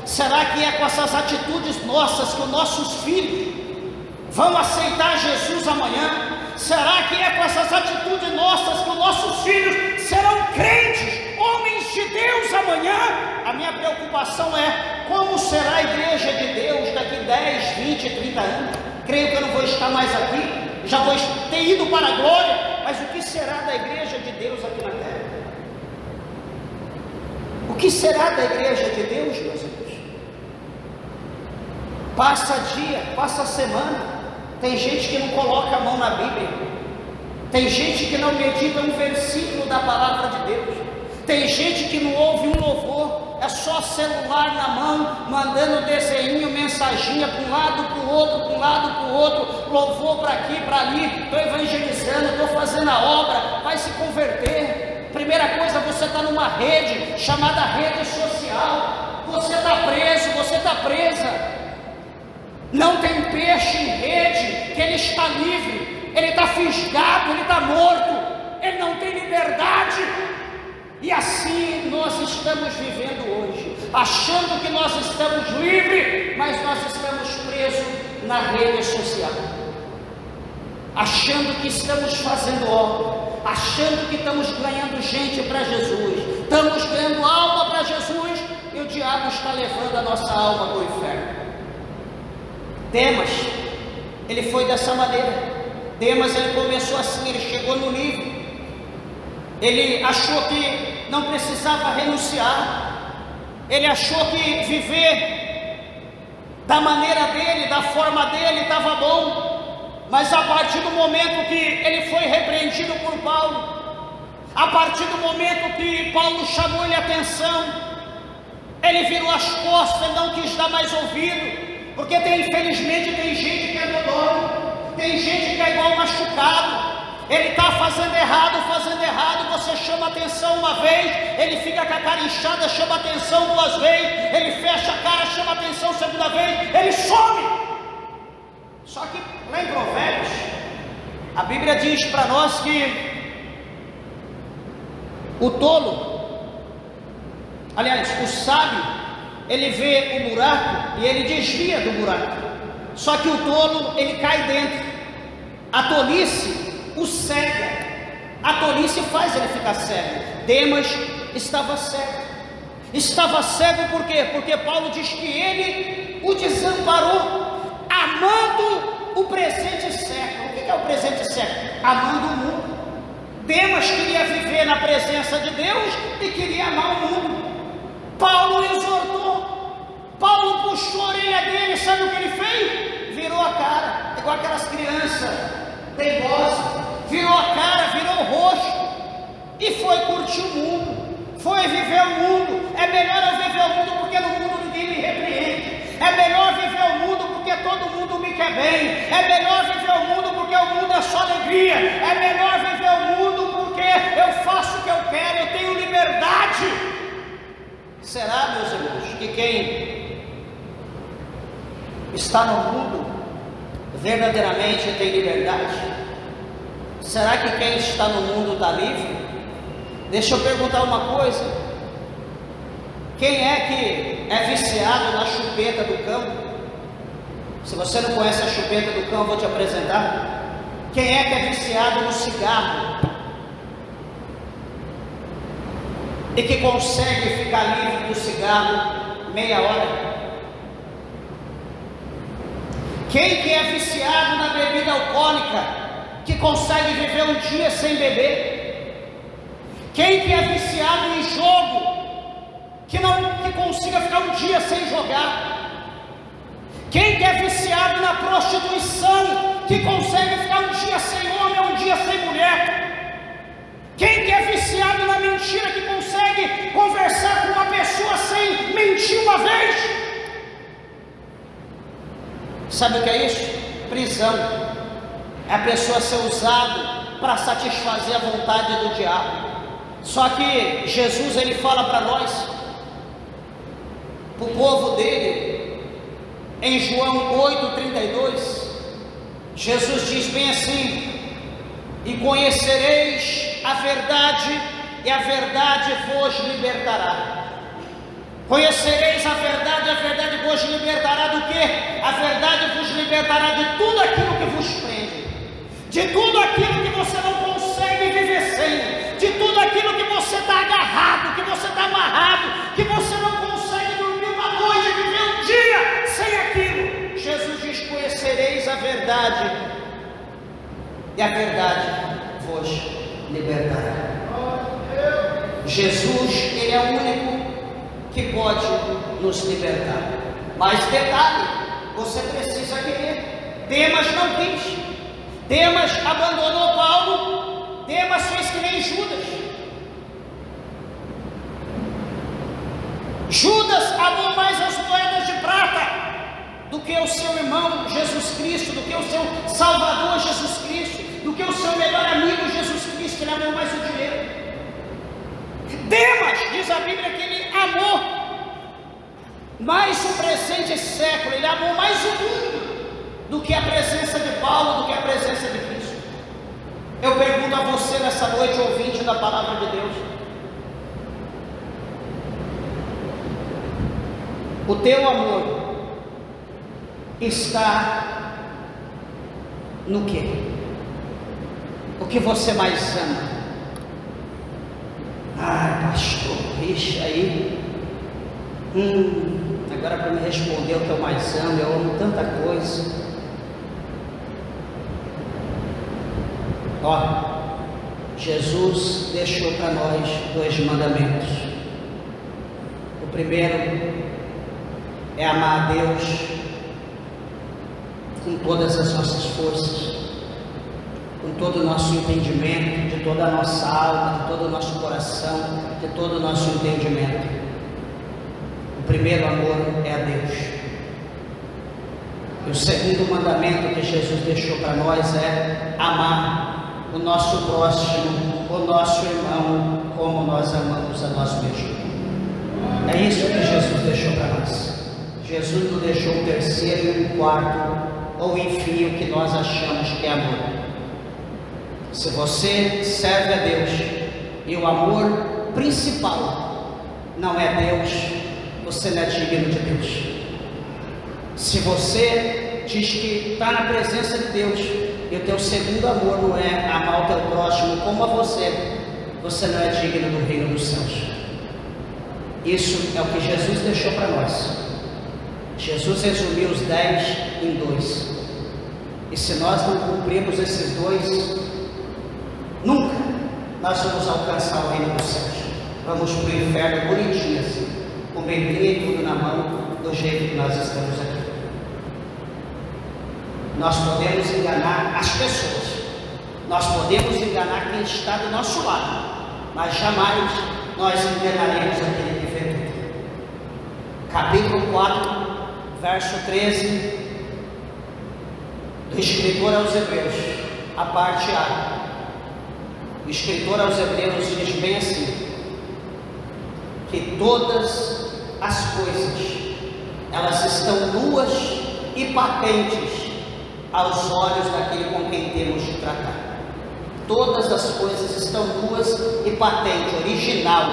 Será que é com essas atitudes nossas que os nossos filhos vão aceitar Jesus amanhã? Será que é com essas atitudes nossas que os nossos filhos serão crentes, homens de Deus amanhã? A minha preocupação é como será a igreja de Deus daqui 10, 20, 30 anos. Creio que eu não vou estar mais aqui, já vou ter ido para a glória, mas o que será da igreja de Deus aqui na terra? O que será da igreja de Deus, meus irmãos? Passa dia, passa semana, tem gente que não coloca a mão na Bíblia, tem gente que não medita um versículo da palavra de Deus, tem gente que não ouve um louvor, é só celular na mão, mandando desenho, mensaginha para um lado, para o outro, para um lado, para o outro, louvor para aqui, para ali, estou evangelizando, estou fazendo a obra, vai se converter. Primeira coisa, você está numa rede, chamada rede social, você está preso, você está presa. Não tem peixe em rede, que ele está livre, ele está fisgado, ele está morto, ele não tem liberdade. E assim nós estamos vivendo hoje, achando que nós estamos livres, mas nós estamos presos na rede social, achando que estamos fazendo obra, achando que estamos ganhando gente para Jesus, estamos ganhando alma para Jesus, e o diabo está levando a nossa alma para o inferno. Demas, ele foi dessa maneira. Demas, ele começou assim, ele chegou no nível, ele achou que não precisava renunciar, ele achou que viver da maneira dele, da forma dele, estava bom, mas a partir do momento que ele foi repreendido por Paulo, a partir do momento que Paulo chamou ele a atenção, ele virou as costas e não quis dar mais ouvido. Porque infelizmente tem gente que é dodói, tem gente que é igual machucado, ele está fazendo errado, você chama atenção uma vez, ele fica com a cara inchada, chama atenção duas vezes, ele fecha a cara, chama atenção segunda vez, ele some. Só que lá em Provérbios, a Bíblia diz para nós que o tolo, aliás, o sábio, ele vê o buraco e ele desvia do buraco, só que o tolo, ele cai dentro. A tolice o cega, a tolice faz ele ficar cego. Demas estava cego por quê? Porque Paulo diz que ele o desamparou, amando o presente século. O que é o presente século? Amando o mundo. Demas queria viver na presença de Deus e queria amar o mundo. Paulo exortou, Paulo puxou a orelha dele, sabe o que ele fez? Virou a cara, igual aquelas crianças teimosas, virou a cara, virou o rosto, e foi curtir o mundo, foi viver o mundo. É melhor eu viver o mundo porque no mundo ninguém me repreende, é melhor viver o mundo porque todo mundo me quer bem, é melhor viver o mundo porque o mundo é só alegria, é melhor viver o mundo porque eu faço o que eu quero, eu tenho liberdade. Será, meus irmãos, que quem está no mundo verdadeiramente tem liberdade? Será que quem está no mundo está livre? Deixa eu perguntar uma coisa: quem é que é viciado na chupeta do cão? Se você não conhece a chupeta do cão, eu vou te apresentar. Quem é que é viciado no cigarro e que consegue ficar livre do cigarro meia hora? Quem que é viciado na bebida alcoólica, que consegue viver um dia sem beber? Quem que é viciado em jogo, que consiga ficar um dia sem jogar? Quem que é viciado na prostituição, que consegue ficar um dia sem uma vez. Sabe o que é isso? Prisão. É a pessoa ser usada para satisfazer a vontade do diabo. Só que Jesus, ele fala para nós, para o povo dele, em João 8,32, Jesus diz bem assim: e conhecereis a verdade, e a verdade vos libertará. Conhecereis a verdade vos libertará do quê? A verdade vos libertará de tudo aquilo que vos prende, de tudo aquilo que você não consegue viver sem, de tudo aquilo que você está agarrado, que você está amarrado, que você não consegue dormir uma noite, viver um dia sem aquilo. Jesus diz: conhecereis a verdade, e a verdade vos libertará. Jesus, ele é o único que pode nos libertar. Mas detalhe, você precisa querer. Demas não quis. Demas abandonou Paulo. Demas fez que nem Judas. Judas amou mais as moedas de prata do que o seu irmão Jesus Cristo, do que o seu Salvador Jesus Cristo, do que o seu melhor amigo Jesus Cristo. Ele amou mais o dinheiro. Demas, diz a Bíblia, que ele amou mais o presente século, ele amou mais o mundo do que a presença de Paulo, do que a presença de Cristo. Eu pergunto a você nessa noite, ouvinte da palavra de Deus: o teu amor está no quê? O que você mais ama? Ai, pastor, ixi, aí, agora para me responder o que eu mais amo, eu amo tanta coisa. Ó, Jesus deixou para nós 2 mandamentos. O primeiro é amar a Deus com todas as nossas forças, com todo o nosso entendimento, de toda a nossa alma, de todo o nosso coração, de todo o nosso entendimento. O primeiro amor é a Deus. E o segundo mandamento que Jesus deixou para nós é amar o nosso próximo, o nosso irmão, como nós amamos a nós mesmos. É isso que Jesus deixou para nós. Jesus nos deixou o terceiro e o quarto, ou enfim, o que nós achamos que é amor. Se você serve a Deus e o amor principal não é Deus, você não é digno de Deus. Se você diz que está na presença de Deus e o teu segundo amor não é amar o teu próximo como a você, você não é digno do reino dos céus. Isso é o que Jesus deixou para nós. Jesus resumiu os 10 em 2. E se nós não cumprirmos esses 2, nunca nós vamos alcançar o reino dos céus. Vamos para o inferno bonitinho assim, com bebê e tudo na mão, do jeito que nós estamos aqui. Nós podemos enganar as pessoas, nós podemos enganar quem está do nosso lado, mas jamais nós enganaremos aquele que vê tudo. Capítulo 4, verso 13, do escritor aos Hebreus, a parte A. O escritor aos Hebreus diz bem assim: que todas as coisas, elas estão nuas e patentes aos olhos daquele com quem temos de tratar. Todas as coisas estão nuas e patente, original,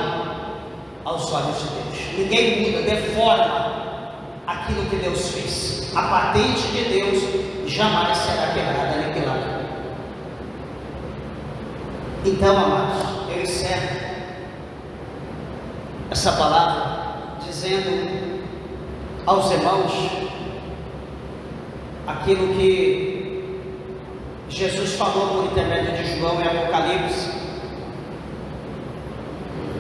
aos olhos de Deus. Ninguém muda, deforma aquilo que Deus fez. A patente de Deus jamais será quebrada, aniquilada. Então, amados, eu encerro essa palavra dizendo aos irmãos aquilo que Jesus falou por intermédio de João em Apocalipse,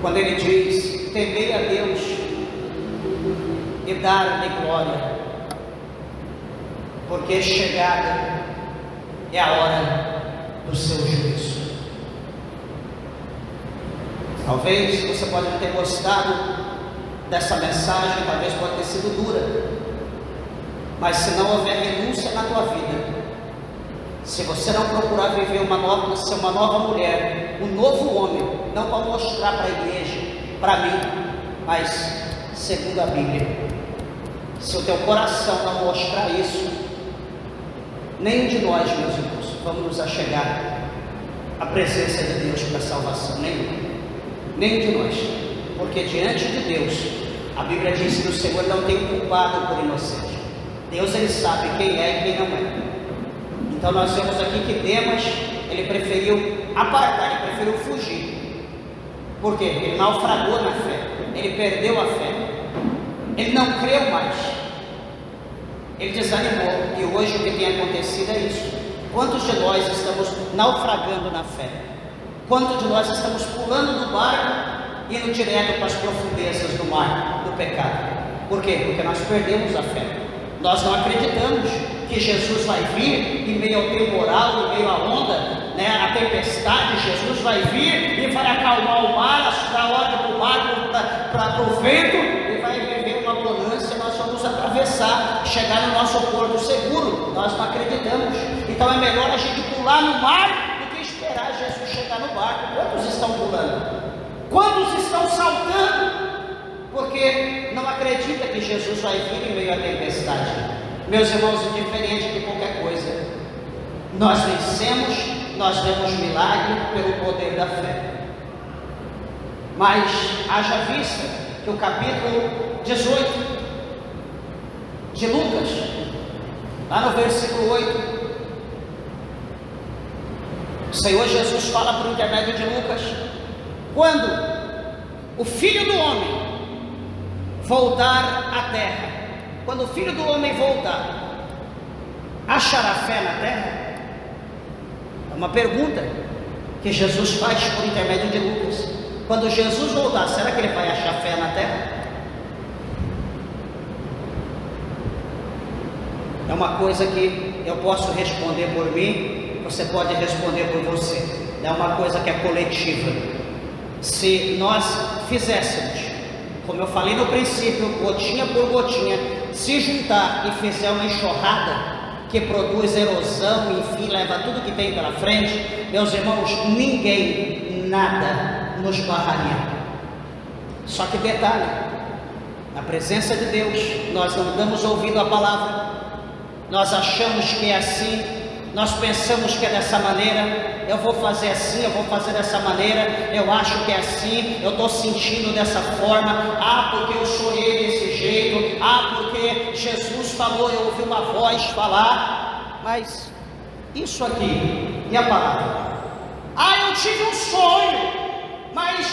quando ele diz: temei a Deus e dar-lhe glória, porque chegada é a hora do seu juízo. Talvez você pode não ter gostado dessa mensagem talvez pode ter sido dura, mas se não houver renúncia na tua vida, se você não procurar viver ser uma nova mulher, um novo homem, não para mostrar para a igreja, para mim, mas segundo a Bíblia, se o teu coração não mostrar isso, nenhum de nós, meus irmãos, vamos nos achegar à presença de Deus para salvação, nenhum de nós, porque diante de Deus, a Bíblia diz que o Senhor não tem culpado por inocente. Deus, Ele sabe quem é e quem não é. Então nós vemos aqui que Demas, ele preferiu apartar, ele preferiu fugir. Por quê? Ele naufragou na fé, ele perdeu a fé, ele não creu mais, ele desanimou. E hoje o que tem acontecido é isso. Quantos de nós estamos naufragando na fé? Quantos de nós estamos pulando do barco, indo direto para as profundezas do mar, do pecado? Por quê? Porque nós perdemos a fé. Nós não acreditamos que Jesus vai vir em meio ao temporal, em meio à onda, a tempestade. Jesus vai vir e vai acalmar o mar, dar ordem para o mar, para o vento, e vai viver uma bonança. Nós vamos atravessar, chegar no nosso porto seguro. Nós não acreditamos. Então é melhor a gente pular no mar do que esperar Jesus chegar no barco. Quantos estão pulando? Quantos estão saltando? Porque não acredita que Jesus vai vir em meio à tempestade. Meus irmãos, indiferente de qualquer coisa, nós vencemos, nós vemos milagre pelo poder da fé. Mas haja vista que o capítulo 18 de Lucas, lá no versículo 8, o Senhor Jesus fala por intermédio de Lucas: quando o Filho do Homem voltar à terra, quando o Filho do Homem voltar, achará fé na terra? É uma pergunta que Jesus faz por intermédio de Lucas. Quando Jesus voltar, será que ele vai achar fé na terra? É uma coisa que eu posso responder por mim, você pode responder por você. É uma coisa que é coletiva. Se nós fizéssemos, como eu falei no princípio, gotinha por gotinha, se juntar e fizer uma enxurrada que produz erosão, enfim, leva tudo que tem pela frente, meus irmãos, ninguém, nada nos barraria. Só que detalhe, na presença de Deus, nós não damos ouvido à palavra, nós achamos que é assim, nós pensamos que é dessa maneira. Eu vou fazer assim, eu vou fazer dessa maneira, eu acho que é assim, eu estou sentindo dessa forma, porque eu sonhei desse jeito, porque Jesus falou, eu ouvi uma voz falar. Mas isso aqui, e a palavra? Eu tive um sonho, mas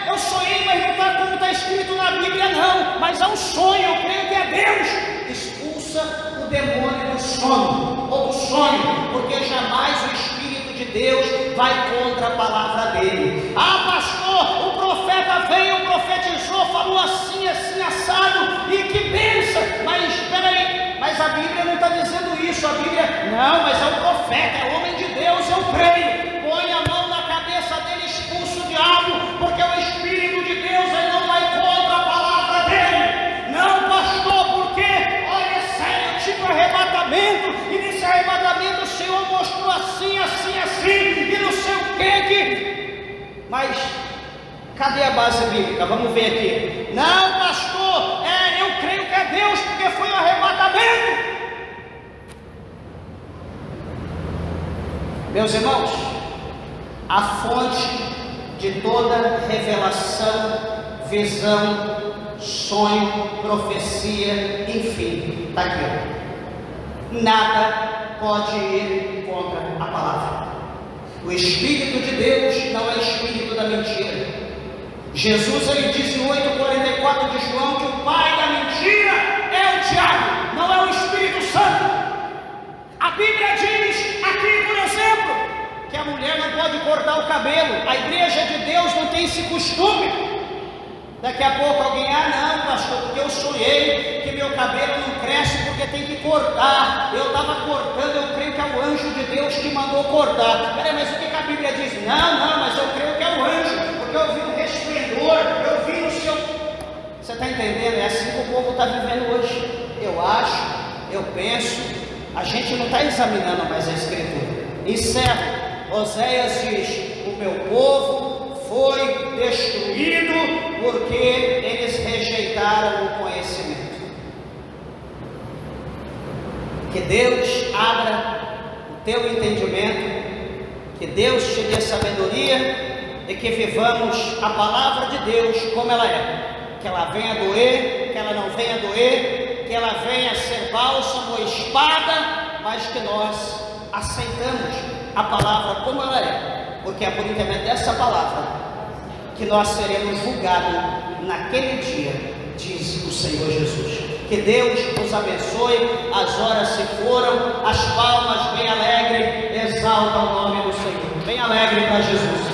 eu sonhei, mas não está como está escrito na Bíblia, não, mas é um sonho, eu creio que é Deus. Expulsa o demônio do sono, ou do sonho, porque jamais o Espírito de Deus vai contra a palavra dele. Pastor, o profeta veio, profetizou, falou assim, assim, assado, e que benção. Mas espera aí, mas a Bíblia não está dizendo isso. A Bíblia, não, mas é o profeta, é homem de Deus, eu creio. Põe a mão na cabeça dele, expulsa o diabo, porque o Espírito de Deus ele não vai contra a palavra dele. Não, pastor, porque olha, sério, eu tive um arrebatamento, e nesse arrebatamento o Senhor mostrou assim, assim, assim, e não sei o que. Mas cadê a base bíblica? Vamos ver aqui. Não, pastor, eu creio que é Deus, porque foi um arrebatamento. Meus irmãos, a fonte de toda revelação, visão, sonho, profecia, enfim, está aqui. Nada pode ir contra a palavra. O Espírito de Deus não é espírito da mentira. Jesus, ele disse em 8,44 de João, que o pai da mentira é o diabo, não é o Espírito Santo. A Bíblia diz aqui, por exemplo, que a mulher não pode cortar o cabelo. A igreja de Deus não tem esse costume. Daqui a pouco alguém, não, pastor, porque eu sonhei que meu cabelo não cresce porque tem que cortar. Eu estava cortando, eu creio que é o anjo de Deus que mandou cortar. Peraí, mas o que a Bíblia diz? Não, mas eu creio que é o anjo, porque eu vi um resplendor, eu vi o seu... Você Você está entendendo? É assim que o povo está vivendo hoje. Eu acho, eu penso, a gente não está examinando mais a Escritura. Encerro. Oséias diz: o meu povo foi destruído porque eles rejeitaram o conhecimento. Que Deus abra o teu entendimento, que Deus te dê sabedoria e que vivamos a palavra de Deus como ela é. Que ela venha doer, que ela não venha doer, que ela venha ser bálsamo ou espada, mas que nós aceitamos a palavra como ela é, porque é por intermédio dessa palavra que nós seremos julgados naquele dia, diz o Senhor Jesus. Que Deus nos abençoe. As horas se foram, as palmas bem alegre exaltam o nome do Senhor, bem alegre para Jesus.